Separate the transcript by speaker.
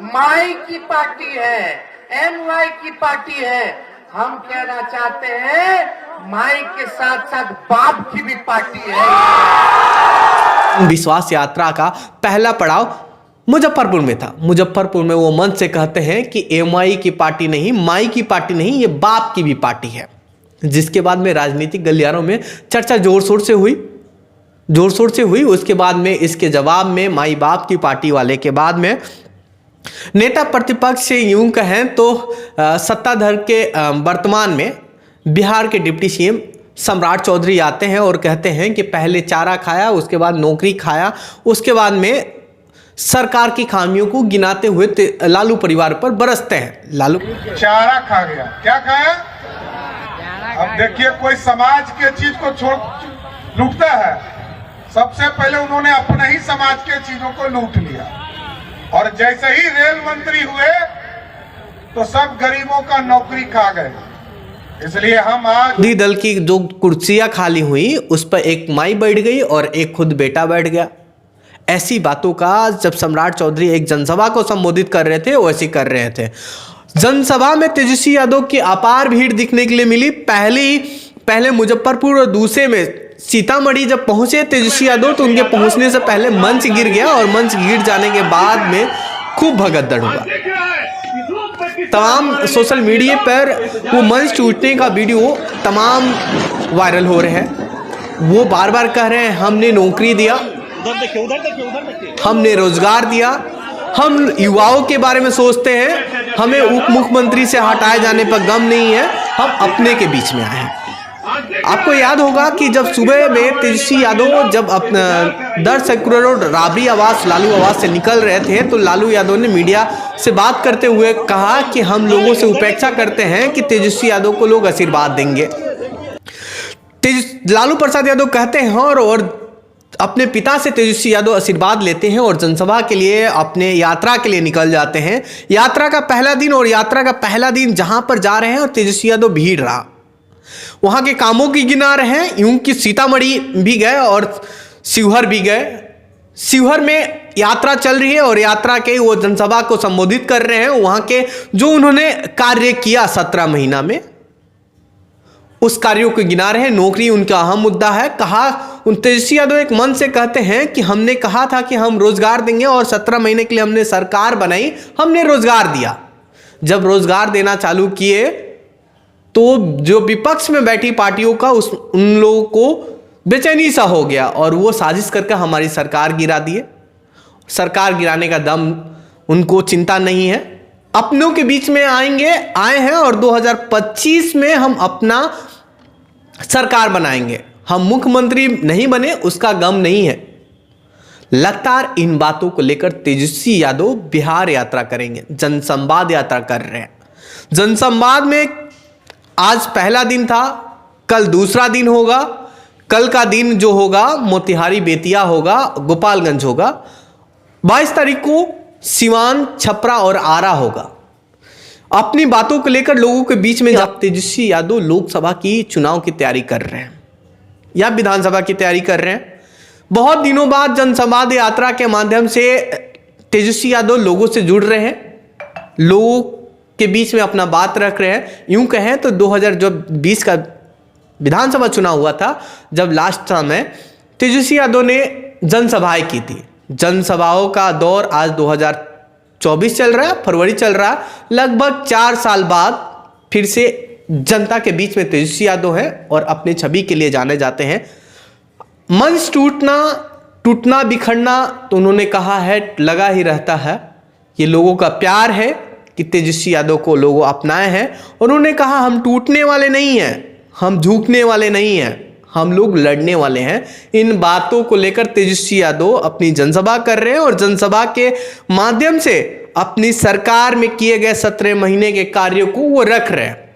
Speaker 1: माई की पार्टी है, एमवाई की पार्टी है। हम कहना चाहते हैं माई के साथ साथ बाप की भी पार्टी है।
Speaker 2: विश्वास यात्रा का पहला पड़ाव मुजफ्फरपुर में था। मुजफ्फरपुर में वो मंच से कहते हैं कि एमआई की पार्टी नहीं, माई की पार्टी नहीं, ये बाप की भी पार्टी है। जिसके बाद में राजनीतिक गलियारों में चर्चा जोर शोर से हुई। उसके बाद में इसके जवाब में माई बाप की पार्टी वाले के बाद में नेता प्रतिपक्ष से यूं कहें तो सत्ताधार के वर्तमान में बिहार के डिप्टी सीएम सम्राट चौधरी आते हैं और कहते हैं कि पहले चारा खाया, उसके बाद नौकरी खाया, उसके बाद में सरकार की खामियों को गिनाते हुए लालू परिवार पर बरसते हैं। लालू
Speaker 3: चारा खा गया, क्या खाया? अब देखिए, कोई समाज के चीज को छोड़ लूटता है। सबसे पहले उन्होंने अपने ही समाज के चीजों को लूट लिया और जैसे ही रेल मंत्री हुए तो सब गरीबों का नौकरी खा गए। इसलिए हम आज
Speaker 2: दल की जो कुर्सियां खाली हुई उस पर एक माई बैठ गई और एक खुद बेटा बैठ गया। ऐसी बातों का जब सम्राट चौधरी एक जनसभा को संबोधित कर रहे थे वैसे कर रहे थे। जनसभा में तेजस्वी यादव की अपार भीड़ दिखने के लिए मिली। पहले मुजफ्फरपुर और दूसरे में सीतामढ़ी जब पहुंचे तेजस्वी यादव तो उनके पहुंचने से पहले मंच गिर गया और मंच गिर जाने के बाद में खूब भगदड़ हुआ। तमाम सोशल मीडिया पर वो मंच टूटने का वीडियो तमाम वायरल हो रहे हैं। वो बार बार कह रहे हैं हमने नौकरी दिया, हमने रोजगार दिया, हम युवाओं के बारे में सोचते हैं, हमें उप मुख्यमंत्री से हटाए जाने पर गम नहीं है, हम अपने के बीच में आए हैं। आपको याद होगा कि जब सुबह में तेजस्वी यादव जब अपना 10 करोड़ राबड़ी आवास लालू आवास से निकल रहे थे तो लालू यादव ने मीडिया से बात करते हुए कहा कि हम लोगों से उपेक्षा करते हैं कि तेजस्वी यादव को लोग आशीर्वाद देंगे। लालू प्रसाद यादव कहते हैं और अपने पिता से तेजस्वी यादव आशीर्वाद लेते हैं और जनसभा के लिए अपने यात्रा के लिए निकल जाते हैं। यात्रा का पहला दिन जहां पर जा रहे हैं और तेजस्वी यादव भीड़ रहा, वहां के कामों की गिना रहे हैं। यूं कि सीतामढ़ी भी गए और शिवहर भी गए। शिवहर में यात्रा चल रही है और यात्रा के वो जनसभा को संबोधित कर रहे हैं। वहां के जो उन्होंने कार्य किया 17 महीना में उस कार्यों को गिना रहे हैं। नौकरी उनका अहम मुद्दा है। कहा तेजस्वी यादव एक मन से कहते हैं कि हमने कहा था कि हम रोजगार देंगे और 17 महीने के लिए हमने सरकार बनाई, हमने रोजगार दिया। जब रोजगार देना चालू किए तो जो विपक्ष में बैठी पार्टियों का उन लोगों को बेचैनी सा हो गया और वो साजिश करके हमारी सरकार गिरा दिए। सरकार गिराने का दम उनको चिंता नहीं है, अपनों के बीच में आए हैं और 2025 में हम अपना सरकार बनाएंगे। हम मुख्यमंत्री नहीं बने उसका गम नहीं है। लगातार इन बातों को लेकर तेजस्वी यादव बिहार यात्रा करेंगे, जनसंवाद यात्रा कर रहे हैं। जनसंवाद में आज पहला दिन था, कल दूसरा दिन होगा, कल का दिन जो होगा मोतिहारी बेतिया होगा, गोपालगंज होगा, 22 तारीख को सिवान, छपरा और आरा होगा। अपनी बातों को लेकर लोगों के बीच में जब तेजस्वी यादव लोकसभा की चुनाव की तैयारी कर रहे हैं या विधानसभा की तैयारी कर रहे हैं, बहुत दिनों बाद जनसंवाद यात्रा के माध्यम से तेजस्वी यादव लोगों से जुड़ रहे हैं, लोगों के बीच में अपना बात रख रहे हैं। यूं कहें तो 2020 का विधानसभा चुनाव हुआ था, जब लास्ट समय तेजस्वी यादव ने जनसभाएं की थी। जनसभाओं का दौर आज 2024 चल रहा है, फरवरी चल रहा है। लगभग 4 साल बाद फिर से जनता के बीच में तेजस्वी यादव हैं और अपनी छवि के लिए जाने जाते हैं। मंच टूटना बिखरना तो उन्होंने कहा है लगा ही रहता है। ये लोगों का प्यार है कि तेजस्वी यादव को लोगों अपनाए हैं। उन्होंने कहा हम टूटने वाले नहीं हैं, हम झुकने वाले नहीं हैं, हम लोग लड़ने वाले हैं। इन बातों को लेकर तेजस्वी यादव अपनी जनसभा कर रहे हैं और जनसभा के माध्यम से अपनी सरकार में किए गए 17 महीने के कार्यों को वो रख रहे हैं।